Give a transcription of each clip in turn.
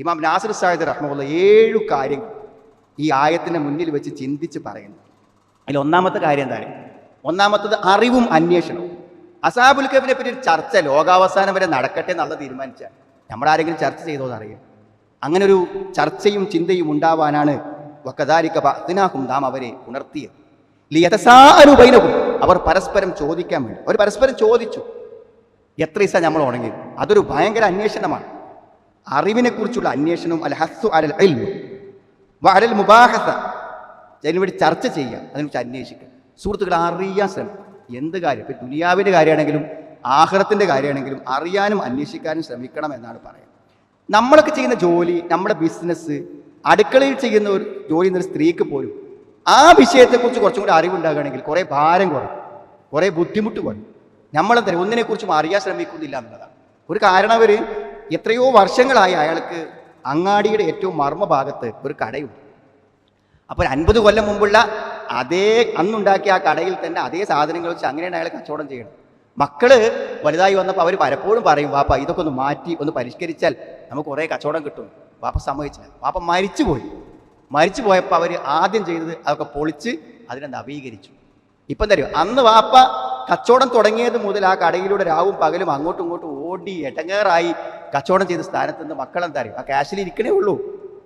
ഇമാം നാസിർ സായിദ് റഹ്മത്തുള്ള 7 കാര്യങ്ങൾ ഈ ആയത്തിൻ്റെ മുന്നിൽ വെച്ച് ചിന്തിച്ച് പറയുന്നു. അതിൽ ഒന്നാമത്തെ കാര്യം എന്താണ്? ഒന്നാമത്തത് അറിവും അന്വേഷണവും. അസ്ഹാബുൽ കഹ്ഫിനെ പറ്റി ഒരു ചർച്ച ലോകാവസാനം വരെ നടക്കട്ടെ എന്നുള്ള തീരുമാനിച്ചാൽ നമ്മളാരെങ്കിലും ചർച്ച ചെയ്തോന്ന് അറിയാം. അങ്ങനെ ഒരു ചർച്ചയും ചിന്തയും ഉണ്ടാവാനാണ് വകദാലിക ബഅത്നാഹും നാം അവരെ ഉണർത്തിയത്. ലിയതസാഅലു ബൈനഹും, അവർ പരസ്പരം ചോദിക്കാൻ വേണ്ടി. അവർ പരസ്പരം ചോദിച്ചു, എത്ര ദിവസം നമ്മൾ ഉണങ്ങി. അതൊരു ഭയങ്കര അന്വേഷണമാണ്, അറിവിനെക്കുറിച്ചുള്ള അന്വേഷണവും. അൽ ഹസ്സു അലൽ ഇൽമി വഅലൽ മുബാഹസ, അതിനുവേണ്ടി ചർച്ച ചെയ്യുക, അതിനെക്കുറിച്ച് അന്വേഷിക്കുക. സുഹൃത്തുക്കളെ, അറിയാൻ ശ്രമിക്കുക. എന്ത് കാര്യം, ഇപ്പം ദുനിയാവിൻ്റെ കാര്യമാണെങ്കിലും ആഖിറത്തിൻ്റെ കാര്യമാണെങ്കിലും അറിയാനും അന്വേഷിക്കാനും ശ്രമിക്കണം എന്നാണ് പറയുന്നത്. നമ്മളൊക്കെ ചെയ്യുന്ന ജോലി, നമ്മുടെ ബിസിനസ്, അടുക്കളയിൽ ചെയ്യുന്ന ഒരു ജോലി എന്നൊരു സ്ത്രീക്ക് പോലും ആ വിഷയത്തെക്കുറിച്ച് കുറച്ചും കൂടി അറിവുണ്ടാകുകയാണെങ്കിൽ കുറേ ഭാരം കുറയും, കുറേ ബുദ്ധിമുട്ട് കുറയും. നമ്മളെന്താ ഒന്നിനെക്കുറിച്ചും അറിയാൻ ശ്രമിക്കുന്നില്ല എന്നുള്ളതാണ് ഒരു കാരണം. അവർ എത്രയോ വർഷങ്ങളായി അയാൾക്ക് അങ്ങാടിയുടെ ഏറ്റവും മർമ്മഭാഗത്ത് ഒരു കടയുണ്ട്. അപ്പോൾ 50 കൊല്ലം മുമ്പുള്ള അതേ അന്നുണ്ടാക്കിയ ആ കടയിൽ തന്നെ അതേ സാധനങ്ങൾ വെച്ച് അങ്ങനെയാണ് അയാൾ കച്ചവടം ചെയ്യണം. മക്കള് വലുതായി വന്നപ്പോൾ അവർ പലപ്പോഴും പറയും, വാപ്പ ഇതൊക്കെ ഒന്ന് മാറ്റി ഒന്ന് പരിഷ്കരിച്ചാൽ നമുക്ക് കുറേ കച്ചവടം കിട്ടും. വാപ്പ സമ്മതിച്ചില്ല. വാപ്പ മരിച്ചു പോയപ്പോൾ അവർ ആദ്യം ചെയ്തത് അതൊക്കെ പൊളിച്ച് അതിനെ നവീകരിച്ചു. ഇപ്പം തരും, അന്ന് വാപ്പ കച്ചവടം തുടങ്ങിയത് മുതൽ ആ കടയിലൂടെ രാവും പകലും അങ്ങോട്ടും ഇങ്ങോട്ടും ഓടി എടങ്ങേറായി കച്ചവടം ചെയ്ത സ്ഥാനത്ത് നിന്ന് മക്കളെന്താ അറിയും, ആ ക്യാഷിൽ ഇരിക്കണേ ഉള്ളൂ,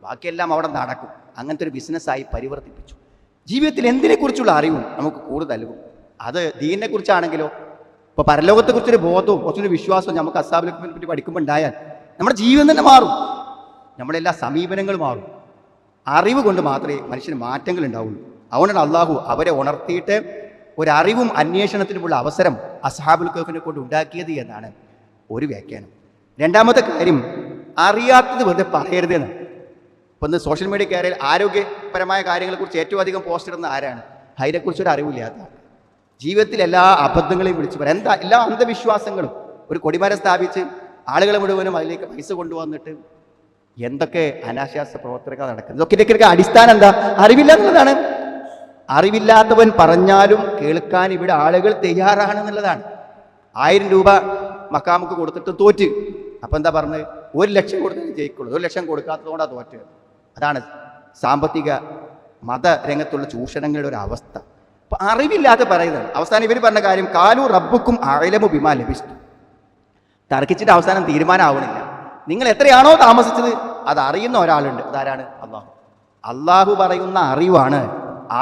ബാക്കിയെല്ലാം അവിടെ നടക്കും. അങ്ങനത്തെ ഒരു ബിസിനസ്സായി പരിവർത്തിപ്പിച്ചു. ജീവിതത്തിൽ എന്തിനെക്കുറിച്ചുള്ള അറിവും നമുക്ക് കൂടുതൽ നൽകും. അത് ദീനിനെ കുറിച്ചാണെങ്കിലോ, ഇപ്പോൾ പരലോകത്തെക്കുറിച്ചൊരു ബോധവും കുറച്ചൊരു വിശ്വാസവും നമുക്ക് അസ്ഹാബുൽ കഹ്ഫിനെ പറ്റി പഠിക്കുമ്പോൾ ഉണ്ടായാൽ നമ്മുടെ ജീവിതം തന്നെ മാറും, നമ്മളെല്ലാ സമീപനങ്ങളും മാറും. അറിവ് കൊണ്ട് മാത്രമേ മനുഷ്യന് മാറ്റങ്ങൾ ഉണ്ടാവുള്ളൂ. അതുകൊണ്ടാണ് അള്ളാഹു അവരെ ഉണർത്തിയിട്ട് ഒരറിവും അന്വേഷണത്തിനുമുള്ള അവസരം അസ്ഹാബുൽ കഹ്ഫിനെ കൊണ്ട് ഉണ്ടാക്കിയത് എന്നാണ് ഒരു വ്യാഖ്യാനം. രണ്ടാമത്തെ കാര്യം, അറിയാത്തത് വെറുതെ പറയരുതെന്ന്. ഇപ്പം ഇന്ന് സോഷ്യൽ മീഡിയ കയറിയാൽ ആരോഗ്യപരമായ കാര്യങ്ങളെക്കുറിച്ച് ഏറ്റവും അധികം പോസ്റ്റ് ഇടുന്ന ആരാണ്? അതിനെക്കുറിച്ചൊരു അറിവില്ലാത്ത. ജീവിതത്തിൽ എല്ലാ അബദ്ധങ്ങളെയും വിളിച്ചു പറയാം, എല്ലാ അന്ധവിശ്വാസങ്ങളും. ഒരു കൊടിമരം സ്ഥാപിച്ച് ആളുകളെ മുഴുവനും അതിലേക്ക് പൈസ കൊണ്ടുവന്നിട്ട് എന്തൊക്കെ അനാശാസ പ്രവർത്തനങ്ങൾ നടക്കുന്നത്. ഇതൊക്കെ അടിസ്ഥാനം എന്താ? അറിവില്ല എന്നുള്ളതാണ്. അറിവില്ലാത്തവൻ പറഞ്ഞാലും കേൾക്കാൻ ഇവിടെ ആളുകൾ തയ്യാറാണെന്നുള്ളതാണ്. 1000 രൂപ മക്കാമുക്ക് കൊടുത്തിട്ട് തോറ്റ്. അപ്പം എന്താ പറഞ്ഞത്? 1 ലക്ഷം കൊടുത്താൽ ജയിക്കുള്ളൂ, 1 ലക്ഷം കൊടുക്കാത്തതുകൊണ്ടാണ് തോറ്റ്. അതാണ് സാമ്പത്തിക മതരംഗത്തുള്ള ചൂഷണങ്ങളുടെ ഒരു അവസ്ഥ. അപ്പം അറിവില്ലാതെ പറയുന്നത്. അവസാനം ഇവർ പറഞ്ഞ കാര്യം, കാലു റബ്ബുക്കും അഅലമു ബിമാ ലബിസ്തു. തർക്കിച്ചിട്ട് അവസാനം തീരുമാനമാവണില്ല. നിങ്ങൾ എത്രയാണോ താമസിച്ചത് അത് അറിയുന്ന ഒരാളുണ്ട്. അതാരാണ്? അള്ളാഹു. അള്ളാഹു പറയുന്ന അറിവാണ്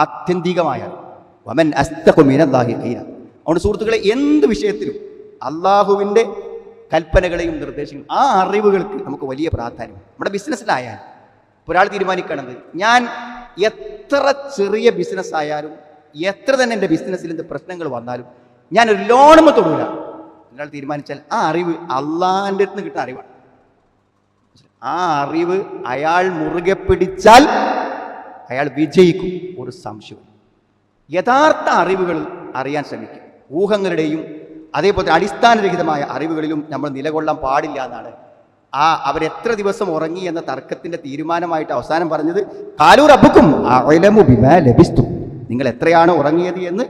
ആത്യന്തികമായ അറിവ്. വമൻ അസ്തഖു മിനല്ലാഹി ഖീല. അതുകൊണ്ട് സുഹൃത്തുക്കളെ, എന്ത് വിഷയത്തിലും അള്ളാഹുവിൻ്റെ കൽപ്പനകളെയും നിർദ്ദേശങ്ങളും ആ അറിവുകൾക്ക് നമുക്ക് വലിയ പ്രാധാന്യം. നമ്മുടെ ബിസിനസ്സിലായാലും ഒരാൾ തീരുമാനിക്കണത്, ഞാൻ എത്ര ചെറിയ ബിസിനസ് ആയാലും എത്ര തന്നെ എൻ്റെ ബിസിനസ്സിൽ എന്ത് പ്രശ്നങ്ങൾ വന്നാലും ഞാനൊരു ലോണും തൊടൂല. ഒരാൾ തീരുമാനിച്ചാൽ ആ അറിവ് അള്ളാഹിൻ്റെ അടുത്ത് നിന്ന് കിട്ടുന്ന അറിവാണ്. ആ അറിവ് അയാൾ മുറുകെ പിടിച്ചാൽ അയാൾ വിജയിക്കും, ഒരു സംശയവും. യഥാർത്ഥ അറിവുകൾ അറിയാൻ ശ്രമിക്കും. ഊഹങ്ങളുടെയും അതേപോലെ അടിസ്ഥാനരഹിതമായ അറിവുകളിലും നമ്മൾ നിലകൊള്ളാൻ പാടില്ല എന്നാണ് അവരെത്ര ദിവസം ഉറങ്ങി എന്ന തർക്കത്തിന്റെ തീരുമാനമായിട്ട് അവസാനം പറഞ്ഞത്. കാലു റബ്ബുക്കും അഅലമു ബിമാ ലബിസ്തു. നിങ്ങൾ എത്രയാണ് ഉറങ്ങിയത് എന്ന്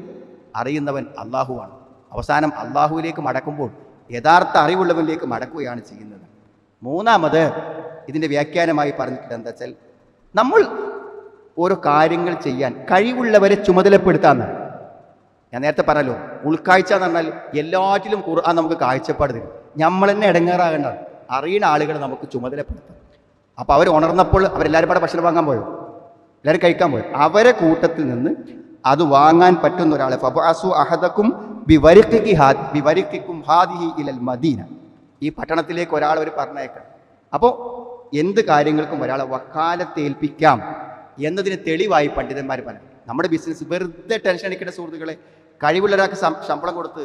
അറിയുന്നവൻ അള്ളാഹുവാണ്. അവസാനം അള്ളാഹുവിലേക്ക് മടക്കുമ്പോൾ യഥാർത്ഥ അറിവുള്ളവനിലേക്ക് മടക്കുകയാണ് ചെയ്യുന്നത്. മൂന്നാമത് ഇതിൻ്റെ വ്യാഖ്യാനമായി പറഞ്ഞിട്ടുള്ളത് എന്താ വെച്ചാൽ, നമ്മൾ ഓരോ കാര്യങ്ങൾ ചെയ്യാൻ കഴിവുള്ളവരെ ചുമതലപ്പെടുത്താമെന്നാണ്. ഞാൻ നേരത്തെ പറഞ്ഞല്ലോ, ഉൾക്കാഴ്ച എന്ന് പറഞ്ഞാൽ എല്ലാറ്റിലും ഖുർആൻ നമുക്ക് കാഴ്ചപ്പാട് തരും. നമ്മൾ തന്നെ ഇടങ്ങേറാകേണ്ട അറിയുന്ന ആളുകൾ നമുക്ക് ചുമതലപ്പെടുത്താം. അപ്പോൾ അവർ ഉണർന്നപ്പോൾ അവരെല്ലാവരും പാടെ ഭക്ഷണം വാങ്ങാൻ പോയോ? എല്ലാവരും കഴിക്കാൻ പോയോ? അവരെ കൂട്ടത്തിൽ നിന്ന് അത് വാങ്ങാൻ പറ്റുന്ന ഒരാളെ ഫബഅസു അഹദക്കും ബിവരിഖിക്കും ഹാദിഹി ഇലൽ മദീന. ഈ പട്ടണത്തിലേക്ക് ഒരാൾ അവർ പറഞ്ഞേക്കാം. അപ്പോൾ എന്ത് കാര്യങ്ങൾക്കും ഒരാളെ വക്കാലത്ത് ഏൽപ്പിക്കാം എന്നതിന് തെളിവായി പണ്ഡിതന്മാർ പറഞ്ഞു. നമ്മുടെ ബിസിനസ് വെറുതെ ടെൻഷൻ അടിക്കേണ്ട സുഹൃത്തുക്കളെ, കഴിവുള്ള ഒരാൾക്ക് ശമ്പളം കൊടുത്ത്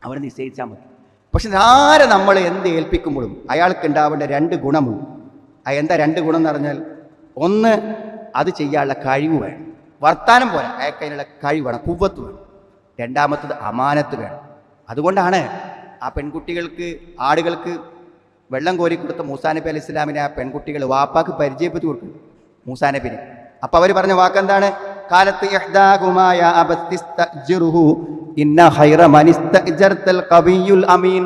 അവരെ നിശ്ചയിച്ചാൽ മതി. പക്ഷെ ആരെ നമ്മൾ എന്ത് ഏൽപ്പിക്കുമ്പോഴും അയാൾക്ക് ഉണ്ടാവേണ്ട 2 ഗുണമുണ്ട്. എന്താ 2 ഗുണം എന്ന് പറഞ്ഞാൽ, ഒന്ന്, അത് ചെയ്യാനുള്ള കഴിവ് വേണം. വർത്താനം പോലെ അയാൾക്ക് അതിനുള്ള കഴിവ് വേണം, കുവ്വത്ത് വേണം. രണ്ടാമത്തത് അമാനത്ത് വേണം. അതുകൊണ്ടാണ് ആ പെൺകുട്ടികൾക്ക്, ആടുകൾക്ക് വെള്ളം കോരി കൊടുത്ത മൂസാ നബി അലൈഹി ഇസ്ലാമിനെ ആ പെൺകുട്ടികൾ വാപ്പാക്ക് പരിചയപ്പെടുത്തി കൊടുക്കും മൂസാ നബിനെ. അപ്പം അവർ പറഞ്ഞ വാക്കെന്താണ്? കാലത്ത് ഇഹ്ദാഹുമായ അബസ്തിസ്തജ്റുഹു ഇന്ന ഖൈറ മനിസ്തഅ്ജർതൽ ഖവിയ്യുൽ അമീൻ.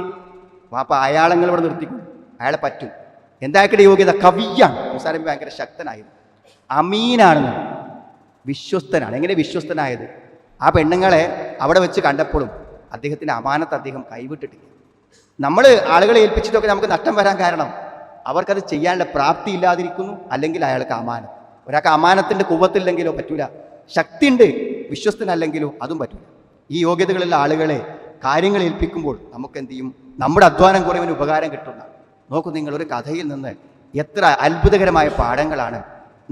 വാപ്പ അയാളങ്ങൾ ഇവിടെ നിർത്തിക്കും, അയാളെ പറ്റും. എന്താക്കടെ യോഗ്യത? കവിയാണ്. മൂസാ നബി ഭയങ്കര ശക്തനായിരുന്നു. അമീനാണെന്ന്, വിശ്വസ്തനാണ്. എങ്ങനെ വിശ്വസ്തനായത്? ആ പെണ്ണുങ്ങളെ അവിടെ വെച്ച് കണ്ടപ്പോഴും അദ്ദേഹത്തിൻ്റെ അമാനത്ത് അദ്ദേഹം കൈവിട്ടിട്ടില്ല. നമ്മൾ ആളുകളെ ഏൽപ്പിച്ചിട്ടൊക്കെ നമുക്ക് നഷ്ടം വരാൻ കാരണം അവർക്കത് ചെയ്യാനുള്ള പ്രാപ്തി ഇല്ലാതിരിക്കുന്നു, അല്ലെങ്കിൽ അയാൾക്ക് അമാനം. ഒരാൾക്ക് അമാനത്തിൻ്റെ കുവ്വത്തില്ലെങ്കിലോ പറ്റൂല, ശക്തിയുണ്ട് വിശ്വസ്തനല്ലെങ്കിലോ അതും പറ്റൂല. ഈ യോഗ്യതകളുള്ള ആളുകളെ കാര്യങ്ങൾ ഏൽപ്പിക്കുമ്പോൾ നമുക്ക് എന്ത് ചെയ്യും? നമ്മുടെ അധ്വാനം കുറവിന് ഉപകാരം കിട്ടുന്ന. നോക്കൂ നിങ്ങൾ, ഒരു കഥയിൽ നിന്ന് എത്ര അത്ഭുതകരമായ പാഠങ്ങളാണ്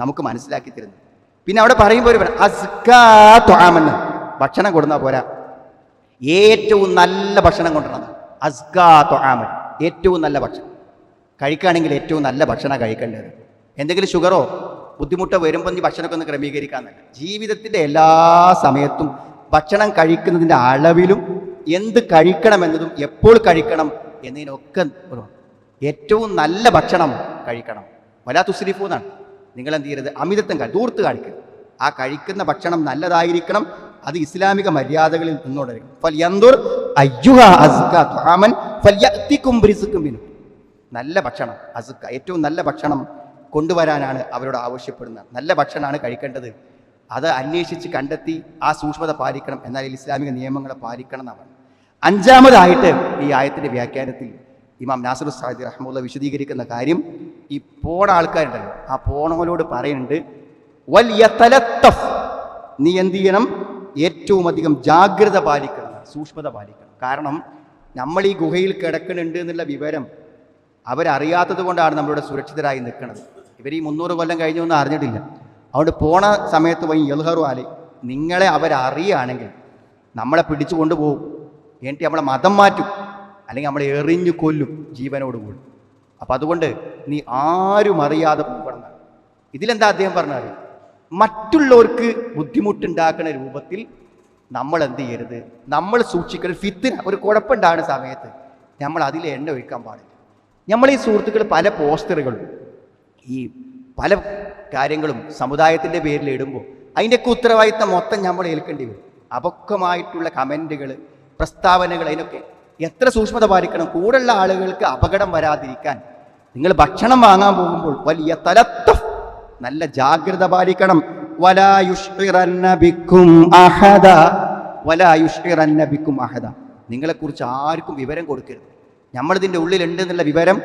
നമുക്ക് മനസ്സിലാക്കി തരുന്നത്. പിന്നെ അവിടെ പറയുമ്പോൾ അസ്കാമെന്ന് ഭക്ഷണം കൊടുന്നാൽ പോരാ, ഏറ്റവും നല്ല ഭക്ഷണം കൊണ്ടുവരണം. അസ്കാ ത്വആമൻ, ഏറ്റവും നല്ല ഭക്ഷണം കഴിക്കുകയാണെങ്കിൽ ഏറ്റവും നല്ല ഭക്ഷണം കഴിക്കേണ്ടത്. എന്തെങ്കിലും ഷുഗറോ ബുദ്ധിമുട്ടോ വരുമ്പോൾ നീ ഭക്ഷണമൊക്കെ ഒന്ന് ക്രമീകരിക്കാന്നല്ല. ജീവിതത്തിൻ്റെ എല്ലാ സമയത്തും ഭക്ഷണം കഴിക്കുന്നതിൻ്റെ അളവിലും എന്ത് കഴിക്കണമെന്നതും എപ്പോൾ കഴിക്കണം എന്നതിനൊക്കെ ഏറ്റവും നല്ല ഭക്ഷണം കഴിക്കണം. വലാ തുസ്രിഫൂ എന്നാണ്. നിങ്ങൾ എന്ത് ചെയ്യരുത്? അമിതത്വം ദൂർത്ത് കാണിക്കരുത്. ആ കഴിക്കുന്ന ഭക്ഷണം നല്ലതായിരിക്കണം. അത് ഇസ്ലാമിക മര്യാദകളിൽ നിന്നോടായിരിക്കും. നല്ല ഭക്ഷണം അസ്ക, ഏറ്റവും നല്ല ഭക്ഷണം കൊണ്ടുവരാനാണ് അവരോട് ആവശ്യപ്പെടുന്നത്. നല്ല ഭക്ഷണമാണ് കഴിക്കേണ്ടത്. അത് അന്വേഷിച്ച് കണ്ടെത്തി ആ സൂക്ഷ്മത പാലിക്കണം. എന്നാൽ ഇസ്ലാമിക നിയമങ്ങളെ പാലിക്കണം എന്നാണ്. അഞ്ചാമതായിട്ട് ഈ ആയത്തിൻ്റെ വ്യാഖ്യാനത്തിൽ ഇമാം നാസിർ സഅദി റഹ്മത്തുള്ളാഹി വിശദീകരിക്കുന്ന കാര്യം, ഈ പോണ ആൾക്കാരുണ്ടല്ലോ, ആ പോണവരോട് പറയുന്നുണ്ട്, വൽ യതലത്തഫ്, നീ എന്ത് ചെയ്യണം? ഏറ്റവും അധികം ജാഗ്രത പാലിക്കണം, സൂക്ഷ്മത പാലിക്കണം. കാരണം നമ്മൾ ഈ ഗുഹയിൽ കിടക്കുന്നുണ്ട് എന്നുള്ള വിവരം അവരറിയാത്തത് കൊണ്ടാണ് നമ്മളിവിടെ സുരക്ഷിതരായി നിൽക്കുന്നത്. ഇവർ ഈ 300 കൊല്ലം കഴിഞ്ഞൊന്നും അറിഞ്ഞിട്ടില്ല. അതുകൊണ്ട് പോണ സമയത്ത് പോയി യൽഹറു ആലി, നിങ്ങളെ അവരറിയുകയാണെങ്കിൽ നമ്മളെ പിടിച്ചു കൊണ്ടുപോകും, എന്നിട്ട് നമ്മളെ മതം മാറ്റും, അല്ലെങ്കിൽ നമ്മളെ എറിഞ്ഞു കൊല്ലും ജീവനോട് കൂടി. അപ്പം അതുകൊണ്ട് നീ ആരും അറിയാതെ പോകണം. ഇതിലെന്താ അദ്ദേഹം പറഞ്ഞത്? മറ്റുള്ളവർക്ക് ബുദ്ധിമുട്ടുണ്ടാക്കുന്ന രൂപത്തിൽ നമ്മൾ എന്ത് ചെയ്യരുത്? നമ്മൾ സൂക്ഷിക്കുന്ന ഫിത്തിന, ഒരു കുഴപ്പമുണ്ടാകുന്ന സമയത്ത് നമ്മൾ അതിൽ എണ്ണ ഒഴിക്കാൻ പാടില്ല. നമ്മൾ ഈ സുഹൃത്തുക്കൾ പല പോസ്റ്ററുകളും ഈ പല കാര്യങ്ങളും സമുദായത്തിൻ്റെ പേരിൽ ഇടുമ്പോൾ അതിൻ്റെയൊക്കെ ഉത്തരവാദിത്തം മൊത്തം നമ്മൾ ഏൽക്കേണ്ടി വരും. അപക്വമായിട്ടുള്ള കമൻറ്റുകൾ, പ്രസ്താവനകൾ, അതിനൊക്കെ എത്ര സൂക്ഷ്മത പാലിക്കണം. കൂടെയുള്ള ആളുകൾക്ക് അപകടം വരാതിരിക്കാൻ നിങ്ങൾ ഭക്ഷണം വാങ്ങാൻ പോകുമ്പോൾ വലിയ തലത്തഫ്, നല്ല ജാഗ്രത പാലിക്കണം. വലാ യുഷ്ഇറന്ന ബിക്കും അഹദ, വലാ യുഷ്ഇറന്ന ബിക്കും അഹദ, നിങ്ങളെക്കുറിച്ച് ആർക്കും വിവരം കൊടുക്കരുത്. നമ്മളിതിൻ്റെ ഉള്ളിലുണ്ട് എന്നുള്ള വിവരം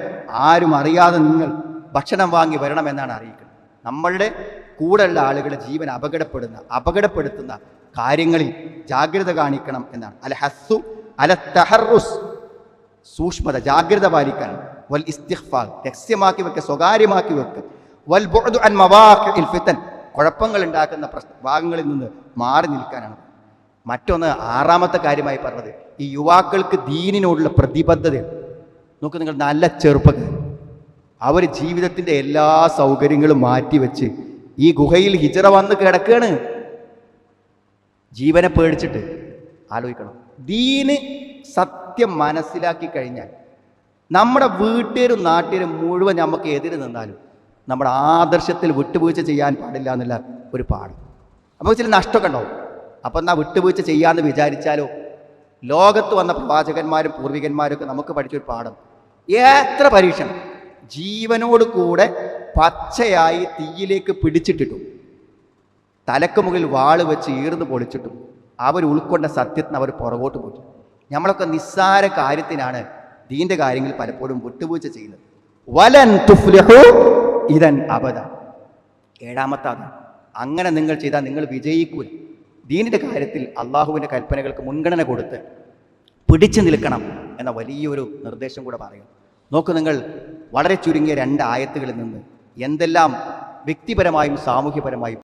ആരും അറിയാതെ നിങ്ങൾ ഭക്ഷണം വാങ്ങി വരണമെന്നാണ് അറിയിക്കുന്നത്. നമ്മളുടെ കൂടെയുള്ള ആളുകളുടെ ജീവൻ അപകടപ്പെടുത്തുന്ന കാര്യങ്ങളിൽ ജാഗ്രത കാണിക്കണം എന്നാണ്. അൽ ഹസ്സു അല തഹറുസ്, സൂക്ഷ്മത, ജാഗ്രത പാലിക്കാൻ. വൽ ഇസ്തിഗ്ഫാർ, രഹസ്യമാക്കി വെക്കുക, സ്വകാര്യമാക്കി വെക്കുക. വൽ ബുഅദു അൻ മവാഖിഇൽ ഫിതൻ, കുഴപ്പങ്ങൾ ഉണ്ടാക്കുന്ന ഭാഗങ്ങളിൽ നിന്ന് മാറി നിൽക്കാനാണ്. മറ്റൊന്ന്, ആറാമത്തെ കാര്യമായി പറഞ്ഞത്, ഈ യുവാക്കൾക്ക് ദീനിനോടുള്ള പ്രതിബദ്ധതയാണ്. നോക്ക് നിങ്ങൾ, നല്ല ചെറുപ്പക്കാർ, അവർ ജീവിതത്തിൻ്റെ എല്ലാ സൗകര്യങ്ങളും മാറ്റിവെച്ച് ഈ ഗുഹയിൽ ഹിജറ വന്ന് കിടക്കുകയാണ്, ജീവനെ പേടിച്ചിട്ട്. ആലോചിക്കണം, ദീന് സത്യം മനസ്സിലാക്കി കഴിഞ്ഞാൽ നമ്മുടെ വീട്ടുകാരും നാട്ടുകാരും മുഴുവൻ നമുക്ക് എതിര് നിന്നാലും നമ്മുടെ ആദർശത്തിൽ വിട്ടുവീഴ്ച ചെയ്യാൻ പാടില്ല എന്നുള്ള ഒരു പാഠം നമുക്ക് ചില നഷ്ടമൊക്കെ ഉണ്ടാവും. അപ്പം എന്നാൽ വിട്ടുവീഴ്ച ചെയ്യാമെന്ന് വിചാരിച്ചാലോ? ലോകത്ത് വന്ന പ്രവാചകന്മാരും പൂർവികന്മാരൊക്കെ നമുക്ക് പഠിച്ചൊരു പാഠം, എത്ര പരീക്ഷണം ജീവനോട് കൂടെ പച്ചയായി തീയിലേക്ക് പിടിച്ചിട്ടിട്ടും തലക്ക് മുകളിൽ വാള് വെച്ച് ഈർന്ന് പൊളിച്ചിട്ടും അവർ ഉൾക്കൊണ്ട സത്യത്തിന് അവർ പുറകോട്ട് പോയി. നമ്മളൊക്കെ നിസ്സാര കാര്യത്തിനാണ് ദീൻ്റെ കാര്യങ്ങൾ പലപ്പോഴും വിട്ടുവീഴ്ച ചെയ്യുന്നത്. വലൻ തുഫ്ലിഹു ഇദൻ അബദ, ഏഴാമത്തെ അതാണ്. അങ്ങനെ നിങ്ങൾ ചെയ്താൽ നിങ്ങൾ വിജയിക്കൂല. ദീനിൻ്റെ കാര്യത്തിൽ അള്ളാഹുവിൻ്റെ കൽപ്പനകൾക്ക് മുൻഗണന കൊടുത്ത് പിടിച്ചു നിൽക്കണം എന്ന വലിയൊരു നിർദ്ദേശം കൂടെ പറയും. നോക്കൂ നിങ്ങൾ, വളരെ ചുരുങ്ങിയ 2 ആയത്തുകളിൽ നിന്ന് എന്തെല്ലാം വ്യക്തിപരമായും സാമൂഹ്യപരമായും